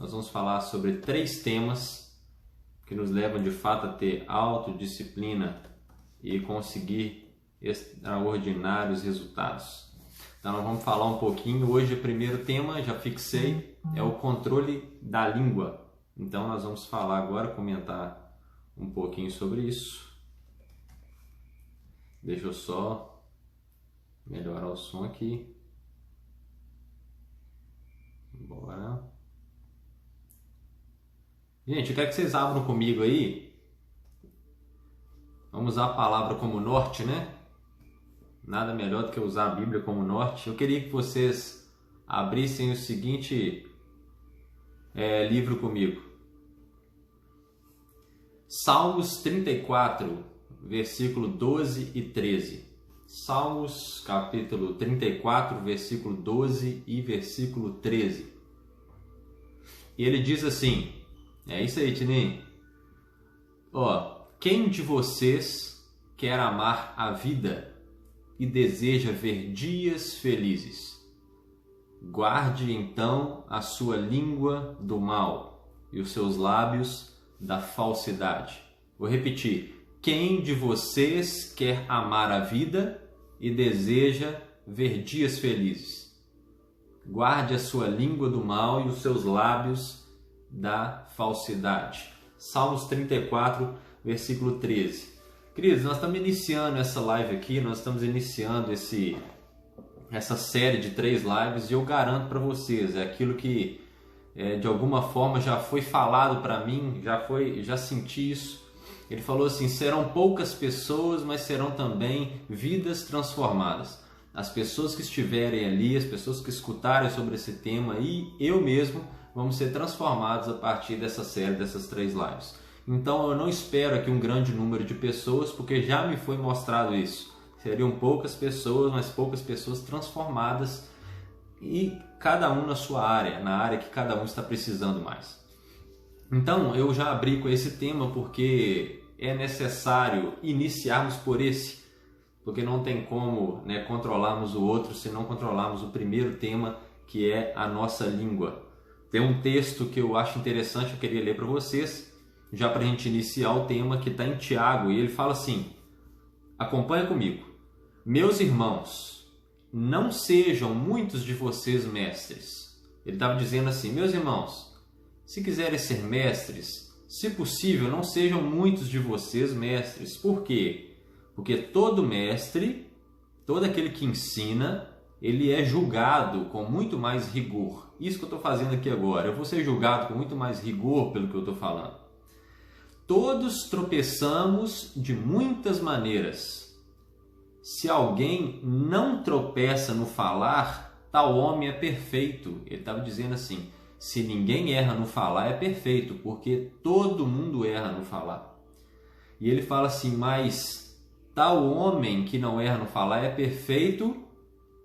nós vamos falar sobre 3 temas que nos levam de fato a ter autodisciplina e conseguir extraordinários resultados. Então nós vamos falar um pouquinho, hoje o primeiro tema, já fixei, é o controle da língua. Então nós vamos falar agora, comentar um pouquinho sobre isso. Deixa eu só melhorar o som aqui. Bora. Gente, eu quero que vocês abram comigo aí. Vamos usar a palavra como norte, né? Nada melhor do que usar a Bíblia como norte. Eu queria que vocês abrissem o seguinte livro comigo. Salmos 34, versículo 12 e 13. Salmos capítulo 34, versículo 12 e versículo 13. E ele diz assim, é isso aí, Tininho. Quem de vocês quer amar a vida e deseja ver dias felizes? Guarde então a sua língua do mal e os seus lábios da falsidade. Vou repetir. Quem de vocês quer amar a vida e deseja ver dias felizes? Guarde a sua língua do mal e os seus lábios da falsidade. Salmos 34, versículo 13. Queridos, nós estamos iniciando essa live aqui, nós estamos iniciando essa série de 3 lives e eu garanto para vocês, é aquilo que de alguma forma já foi falado para mim, já senti isso. Ele falou assim, serão poucas pessoas, mas serão também vidas transformadas. As pessoas que estiverem ali, as pessoas que escutarem sobre esse tema e eu mesmo vamos ser transformados a partir dessa série, dessas 3 lives. Então eu não espero aqui um grande número de pessoas, porque já me foi mostrado isso. Seriam poucas pessoas, mas poucas pessoas transformadas e cada um na sua área, na área que cada um está precisando mais. Então eu já abri com esse tema porque é necessário iniciarmos por esse, porque não tem como controlarmos o outro se não controlarmos o primeiro tema, que é a nossa língua. Tem um texto que eu acho interessante, eu queria ler para vocês, já para a gente iniciar o tema, que está em Tiago, e ele fala assim, acompanha comigo. Meus irmãos, não sejam muitos de vocês mestres. Ele estava dizendo assim, meus irmãos, se quiserem ser mestres, se possível, não sejam muitos de vocês mestres. Por quê? Porque todo mestre, todo aquele que ensina, ele é julgado com muito mais rigor. Isso que eu estou fazendo aqui agora, eu vou ser julgado com muito mais rigor pelo que eu estou falando. Todos tropeçamos de muitas maneiras. Se alguém não tropeça no falar, tal homem é perfeito. Ele estava dizendo assim, se ninguém erra no falar é perfeito, porque todo mundo erra no falar. E ele fala assim, mas tal homem que não erra no falar é perfeito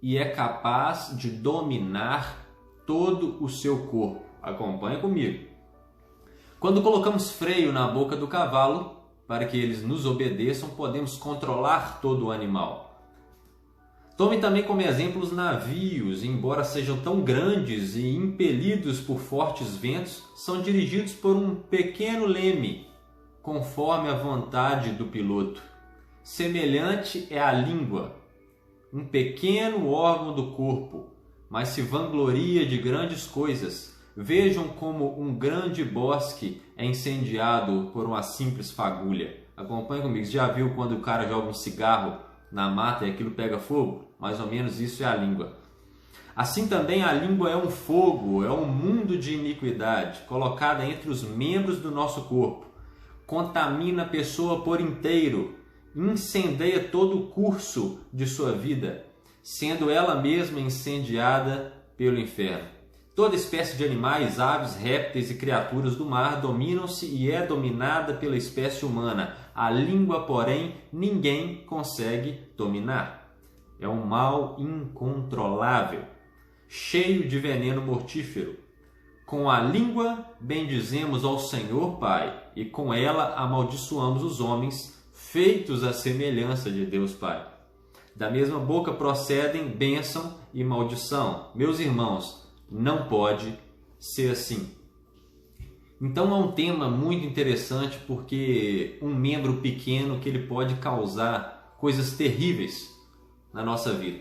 e é capaz de dominar todo o seu corpo. Acompanha comigo. Quando colocamos freio na boca do cavalo, para que eles nos obedeçam, podemos controlar todo o animal. Tome também como exemplo os navios, embora sejam tão grandes e impelidos por fortes ventos, são dirigidos por um pequeno leme, conforme a vontade do piloto. Semelhante é a língua, um pequeno órgão do corpo, mas se vangloria de grandes coisas. Vejam como um grande bosque é incendiado por uma simples fagulha. Acompanhe comigo. Você já viu quando o cara joga um cigarro na mata e aquilo pega fogo? Mais ou menos isso é a língua. Assim também a língua é um fogo, é um mundo de iniquidade, colocada entre os membros do nosso corpo. Contamina a pessoa por inteiro, incendeia todo o curso de sua vida, sendo ela mesma incendiada pelo inferno. Toda espécie de animais, aves, répteis e criaturas do mar dominam-se e é dominada pela espécie humana. A língua, porém, ninguém consegue dominar. É um mal incontrolável, cheio de veneno mortífero. Com a língua bendizemos ao Senhor Pai, e com ela amaldiçoamos os homens, feitos à semelhança de Deus Pai. Da mesma boca procedem bênção e maldição. Meus irmãos, não pode ser assim. Então é um tema muito interessante porque um membro pequeno que ele pode causar coisas terríveis na nossa vida.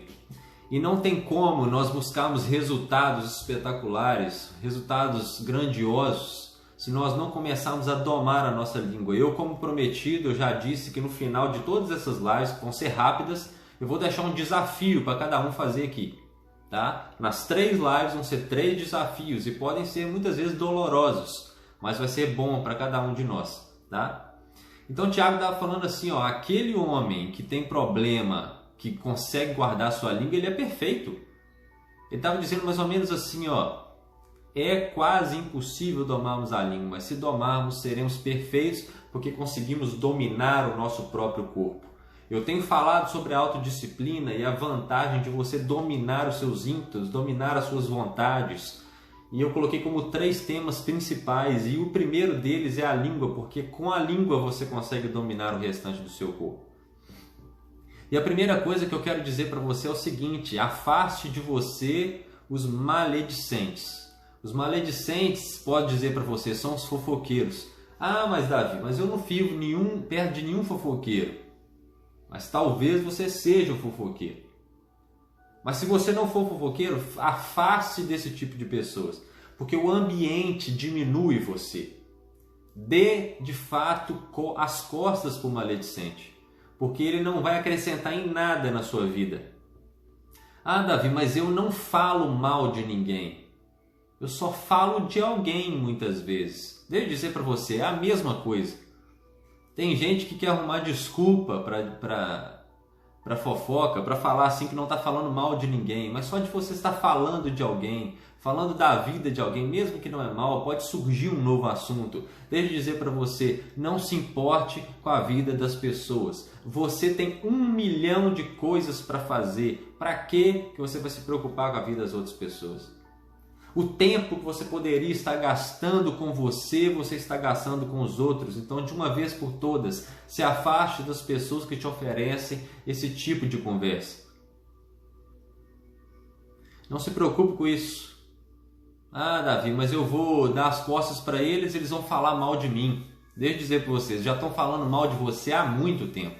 E não tem como nós buscarmos resultados espetaculares, resultados grandiosos, se nós não começarmos a domar a nossa língua. Eu, como prometido, eu já disse que no final de todas essas lives, que vão ser rápidas, eu vou deixar um desafio para cada um fazer aqui. Tá? Nas 3 lives vão ser 3 desafios e podem ser muitas vezes dolorosos, mas vai ser bom para cada um de nós. Tá? Então Tiago estava falando assim, ó, aquele homem que tem problema, que consegue guardar a sua língua, ele é perfeito. Ele estava dizendo mais ou menos assim, ó, é quase impossível domarmos a língua, mas se domarmos seremos perfeitos porque conseguimos dominar o nosso próprio corpo. Eu tenho falado sobre a autodisciplina e a vantagem de você dominar os seus ímpetos, dominar as suas vontades. E eu coloquei como 3 temas principais e o primeiro deles é a língua, porque com a língua você consegue dominar o restante do seu corpo. E a primeira coisa que eu quero dizer para você é o seguinte: afaste de você os maledicentes. Os maledicentes, pode dizer para você, são os fofoqueiros. Ah, mas Davi, mas eu não fico perto de nenhum fofoqueiro. Mas talvez você seja o fofoqueiro. Mas se você não for fofoqueiro, afaste desse tipo de pessoas. Porque o ambiente diminui você. Dê, de fato, as costas para o maledicente. Porque ele não vai acrescentar em nada na sua vida. Ah, Davi, mas eu não falo mal de ninguém. Eu só falo de alguém muitas vezes. Deixa eu dizer para você, é a mesma coisa. Tem gente que quer arrumar desculpa para fofoca, para falar assim que não está falando mal de ninguém. Mas só de você estar falando de alguém, falando da vida de alguém, mesmo que não é mal, pode surgir um novo assunto. Deixa eu dizer para você, não se importe com a vida das pessoas. Você tem 1 milhão de coisas para fazer. Para que você vai se preocupar com a vida das outras pessoas? O tempo que você poderia estar gastando com você está gastando com os outros. Então, de uma vez por todas, se afaste das pessoas que te oferecem esse tipo de conversa. Não se preocupe com isso. Ah, Davi, mas eu vou dar as costas para eles, eles vão falar mal de mim. Deixa eu dizer para vocês, já estão falando mal de você há muito tempo.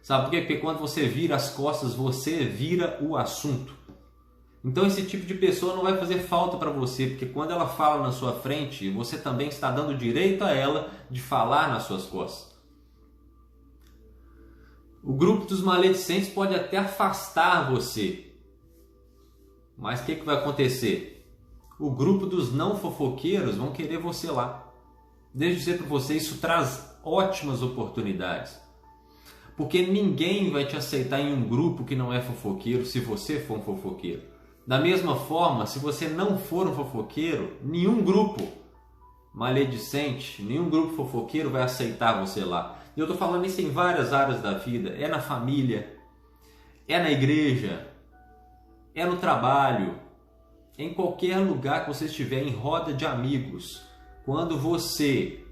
Sabe por quê? Porque quando você vira as costas, você vira o assunto. Então esse tipo de pessoa não vai fazer falta para você, porque quando ela fala na sua frente, você também está dando direito a ela de falar nas suas costas. O grupo dos maledicentes pode até afastar você, mas o que vai acontecer? O grupo dos não fofoqueiros vão querer você lá. Deixa eu dizer para você, isso traz ótimas oportunidades, porque ninguém vai te aceitar em um grupo que não é fofoqueiro se você for um fofoqueiro. Da mesma forma, se você não for um fofoqueiro, nenhum grupo maledicente, nenhum grupo fofoqueiro vai aceitar você lá. E eu estou falando isso em várias áreas da vida. É na família, é na igreja, é no trabalho, em qualquer lugar que você estiver, em roda de amigos. Quando você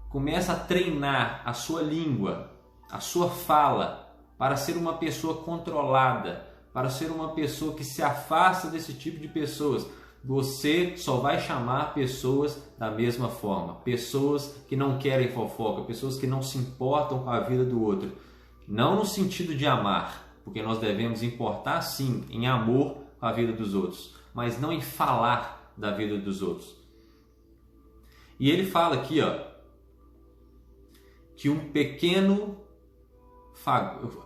começa a treinar a sua língua, a sua fala, para ser uma pessoa controlada, para ser uma pessoa que se afasta desse tipo de pessoas, você só vai chamar pessoas da mesma forma. Pessoas que não querem fofoca, pessoas que não se importam com a vida do outro. Não no sentido de amar, porque nós devemos importar sim em amor com a vida dos outros, mas não em falar da vida dos outros. E ele fala aqui, ó, que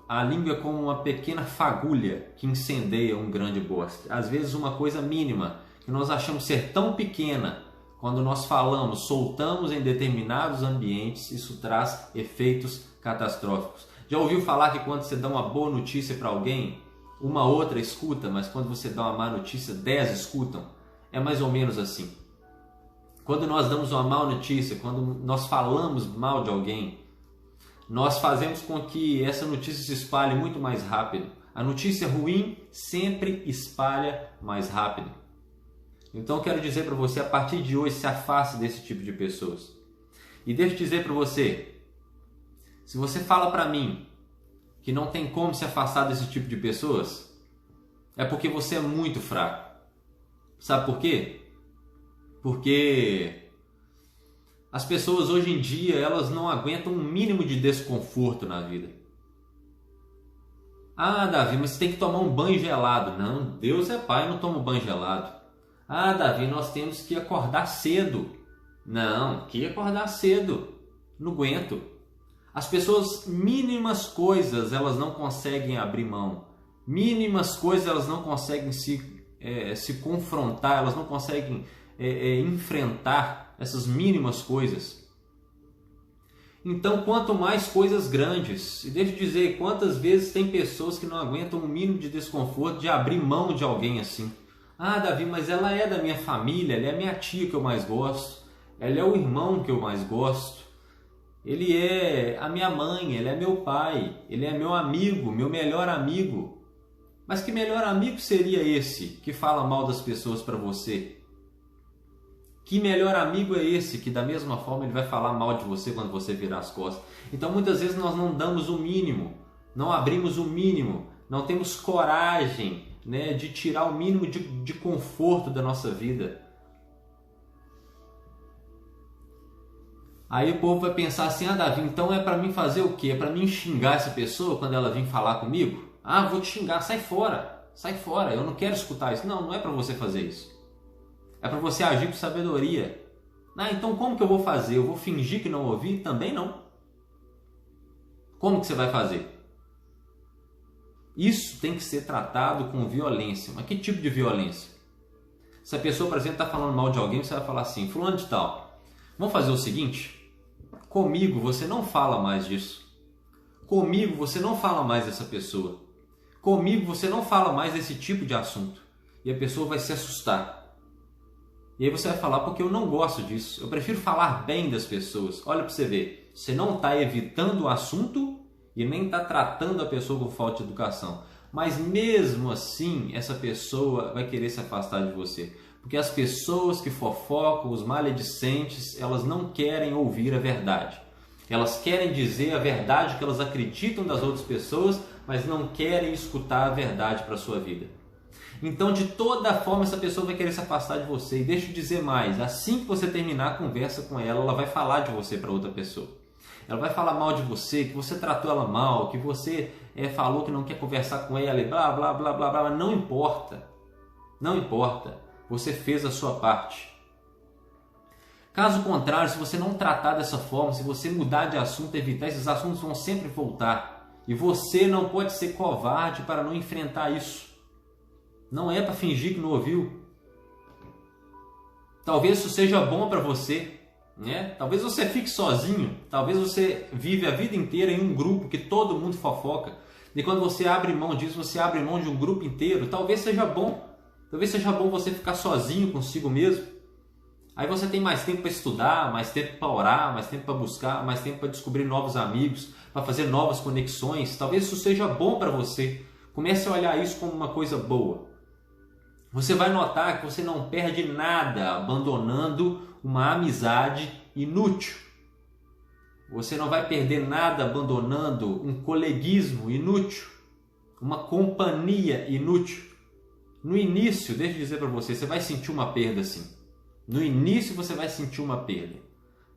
a língua é como uma pequena fagulha que incendeia um grande bosque. Às vezes uma coisa mínima que nós achamos ser tão pequena, quando nós falamos, soltamos em determinados ambientes, isso traz efeitos catastróficos. Já ouviu falar que quando você dá uma boa notícia para alguém, uma outra escuta, mas quando você dá uma má notícia, 10 escutam? É mais ou menos assim. Quando nós damos uma má notícia, quando nós falamos mal de alguém, nós fazemos com que essa notícia se espalhe muito mais rápido. A notícia ruim sempre espalha mais rápido. Então eu quero dizer para você, a partir de hoje, se afaste desse tipo de pessoas. E deixa eu dizer para você, se você fala para mim que não tem como se afastar desse tipo de pessoas, é porque você é muito fraco. Sabe por quê? Porque As pessoas hoje em dia, elas não aguentam um mínimo de desconforto na vida. Ah, Davi, mas você tem que tomar um banho gelado. Não, Deus é pai, não toma um banho gelado. Ah, Davi, nós temos que acordar cedo. Não, que acordar cedo? Não aguento. As pessoas, mínimas coisas, elas não conseguem abrir mão. Mínimas coisas, elas não conseguem se confrontar, elas não conseguem enfrentar essas mínimas coisas. Então, quanto mais coisas grandes, e deixa eu dizer, quantas vezes tem pessoas que não aguentam um mínimo de desconforto de abrir mão de alguém assim. Ah, Davi, mas ela é da minha família, ela é a minha tia que eu mais gosto, ela é o irmão que eu mais gosto, ele é a minha mãe, ele é meu pai, ele é meu amigo, meu melhor amigo. Mas que melhor amigo seria esse que fala mal das pessoas para você? Que melhor amigo é esse que da mesma forma ele vai falar mal de você quando você virar as costas? Então muitas vezes nós não damos o mínimo, não abrimos o mínimo, não temos coragem, né, de tirar o mínimo de conforto da nossa vida. Aí o povo vai pensar assim, ah, Davi, então é para mim fazer o quê? É para mim xingar essa pessoa quando ela vir falar comigo? Ah, vou te xingar, sai fora, eu não quero escutar isso. Não, não é para você fazer isso. É para você agir com sabedoria. Ah, então como que eu vou fazer? Eu vou fingir que não ouvi? Também não. Como que você vai fazer? Isso tem que ser tratado com violência. Mas que tipo de violência? Se a pessoa, por exemplo, está falando mal de alguém, você vai falar assim, fulano de tal, vamos fazer o seguinte, comigo você não fala mais disso. Comigo você não fala mais dessa pessoa. Comigo você não fala mais desse tipo de assunto. E a pessoa vai se assustar. E aí você vai falar, porque eu não gosto disso. Eu prefiro falar bem das pessoas. Olha para você ver. Você não está evitando o assunto e nem está tratando a pessoa com falta de educação. Mas mesmo assim, essa pessoa vai querer se afastar de você. Porque as pessoas que fofocam, os maledicentes, elas não querem ouvir a verdade. Elas querem dizer a verdade que elas acreditam das outras pessoas, mas não querem escutar a verdade para a sua vida. Então, de toda forma, essa pessoa vai querer se afastar de você. E deixa eu dizer mais, assim que você terminar a conversa com ela, ela vai falar de você para outra pessoa. Ela vai falar mal de você, que você tratou ela mal, que você falou que não quer conversar com ela e blá, blá, blá, blá, blá. Mas não importa. Não importa. Você fez a sua parte. Caso contrário, se você não tratar dessa forma, se você mudar de assunto, evitar, esses assuntos vão sempre voltar. E você não pode ser covarde para não enfrentar isso. Não é para fingir que não ouviu. Talvez isso seja bom para você, né? Talvez você fique sozinho. Talvez você vive a vida inteira em um grupo que todo mundo fofoca. E quando você abre mão disso, você abre mão de um grupo inteiro. Talvez seja bom. Talvez seja bom você ficar sozinho consigo mesmo. Aí você tem mais tempo para estudar, mais tempo para orar, mais tempo para buscar, mais tempo para descobrir novos amigos, para fazer novas conexões. Talvez isso seja bom para você. Comece a olhar isso como uma coisa boa. Você vai notar que você não perde nada abandonando uma amizade inútil. Você não vai perder nada abandonando um coleguismo inútil, uma companhia inútil. No início, deixa eu dizer para você, você vai sentir uma perda sim. No início você vai sentir uma perda.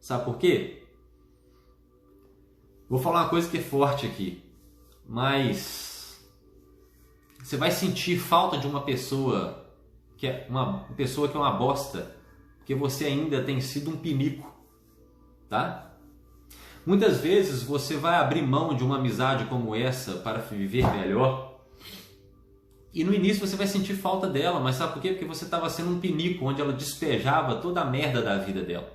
Sabe por quê? Vou falar uma coisa que é forte aqui, mas você vai sentir falta de uma pessoa que é uma bosta, porque você ainda tem sido um pinico, tá? Muitas vezes você vai abrir mão de uma amizade como essa para viver melhor, e no início você vai sentir falta dela, mas sabe por quê? Porque você estava sendo um pinico, onde ela despejava toda a merda da vida dela.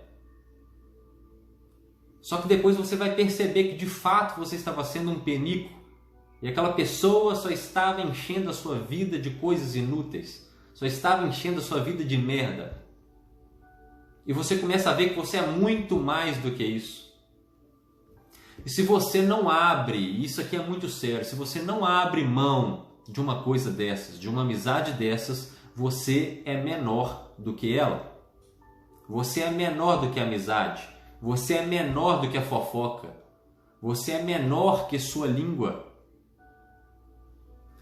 Só que depois você vai perceber que de fato você estava sendo um penico, e aquela pessoa só estava enchendo a sua vida de coisas inúteis, só estava enchendo a sua vida de merda. E você começa a ver que você é muito mais do que isso. E se você não abre, isso aqui é muito sério, se você não abre mão de uma coisa dessas, de uma amizade dessas, você é menor do que ela. Você é menor do que a amizade. Você é menor do que a fofoca. Você é menor que sua língua.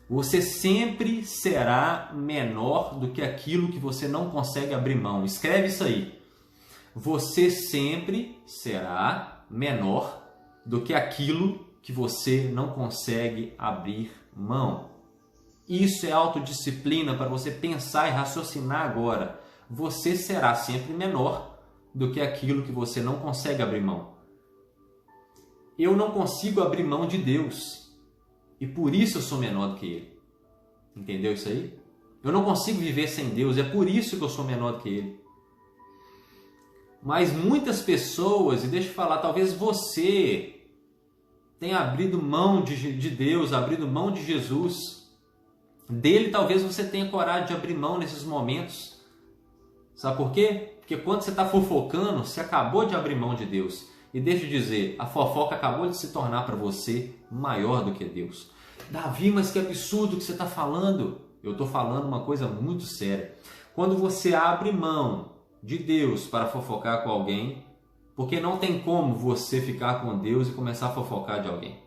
Você sempre será menor do que aquilo que você não consegue abrir mão. Escreve isso aí. você sempre será menor do que aquilo que você não consegue abrir mão. Isso é autodisciplina para você pensar e raciocinar agora. Você será sempre menor do que aquilo que você não consegue abrir mão. Eu não consigo abrir mão de Deus e por isso eu sou menor do que Ele. Entendeu isso aí? Eu não consigo viver sem Deus, é por isso que eu sou menor do que Ele. Mas muitas pessoas, e deixa eu falar, talvez você tenha abrido mão de Deus, abrido mão de Jesus. Dele talvez você tenha coragem de abrir mão nesses momentos. Sabe por quê? Porque quando você está fofocando, você acabou de abrir mão de Deus. E deixa eu dizer, a fofoca acabou de se tornar para você maior do que Deus. Davi, mas que absurdo que você está falando. Eu estou falando uma coisa muito séria. Quando você abre mão de Deus para fofocar com alguém, porque não tem como você ficar com Deus e começar a fofocar de alguém.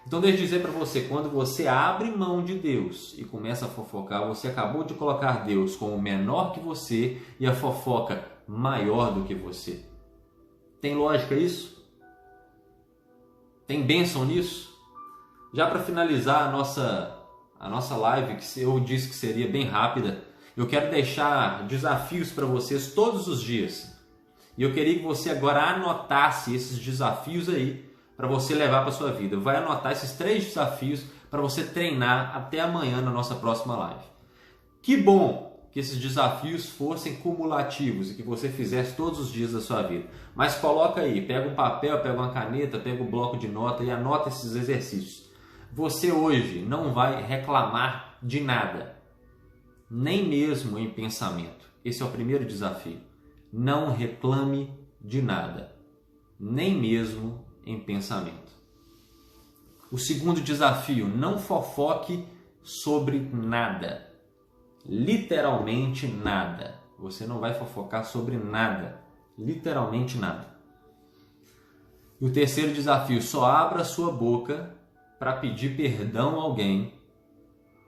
Então deixa eu dizer para você, quando você abre mão de Deus e começa a fofocar, você acabou de colocar Deus como menor que você e a fofoca maior do que você. Tem lógica isso? Tem bênção nisso? Já para finalizar a nossa live, que eu disse que seria bem rápida, eu quero deixar desafios para vocês todos os dias. E eu queria que você agora anotasse esses desafios aí para você levar para a sua vida. Vai anotar esses 3 desafios para você treinar até amanhã na nossa próxima live. Que bom que esses desafios fossem cumulativos e que você fizesse todos os dias da sua vida. Mas coloca aí, pega um papel, pega uma caneta, pega um bloco de nota e anota esses exercícios. Você hoje não vai reclamar de nada, nem mesmo em pensamento. Esse é o primeiro desafio. Não reclame de nada, nem mesmo em pensamento. O segundo desafio, não fofoque sobre nada. Literalmente nada. Você não vai fofocar sobre nada. Literalmente nada. E o terceiro desafio, só abra sua boca para pedir perdão a alguém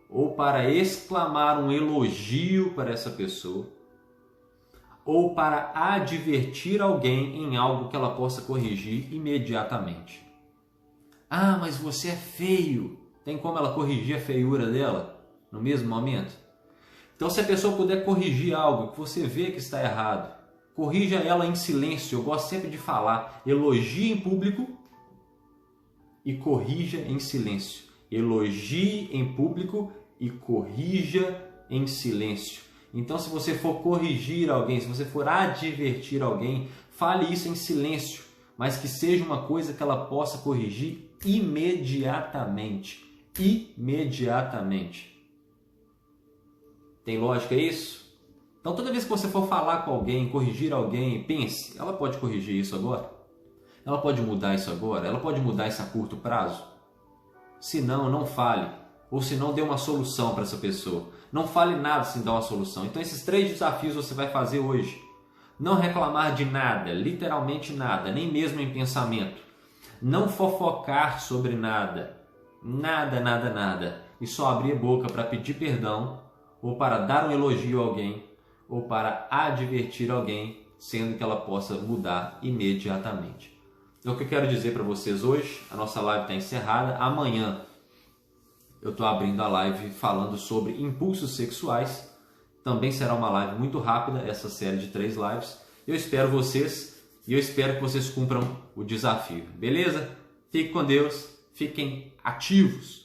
ou para exclamar um elogio para essa pessoa ou para advertir alguém em algo que ela possa corrigir imediatamente. Ah, mas você é feio. Tem como ela corrigir a feiura dela no mesmo momento? Então, se a pessoa puder corrigir algo que você vê que está errado, corrija ela em silêncio. Eu gosto sempre de falar, elogie em público e corrija em silêncio. Elogie em público e corrija em silêncio. Então, se você for corrigir alguém, se você for advertir alguém, fale isso em silêncio, mas que seja uma coisa que ela possa corrigir imediatamente. Imediatamente. Tem lógica isso? Então, toda vez que você for falar com alguém, corrigir alguém, pense, ela pode corrigir isso agora? Ela pode mudar isso agora? Ela pode mudar isso a curto prazo? Se não, não fale. Ou se não, dê uma solução para essa pessoa. Não fale nada sem dar uma solução. Então, esses 3 desafios você vai fazer hoje. Não reclamar de nada, literalmente nada, nem mesmo em pensamento. Não fofocar sobre nada. Nada, nada, nada. E só abrir a boca para pedir perdão, ou para dar um elogio a alguém, ou para advertir alguém, sendo que ela possa mudar imediatamente. É o que eu quero dizer para vocês hoje. A nossa live está encerrada. Amanhã eu estou abrindo a live falando sobre impulsos sexuais. Também será uma live muito rápida, essa série de 3 lives. Eu espero vocês e eu espero que vocês cumpram o desafio. Beleza? Fiquem com Deus, fiquem ativos.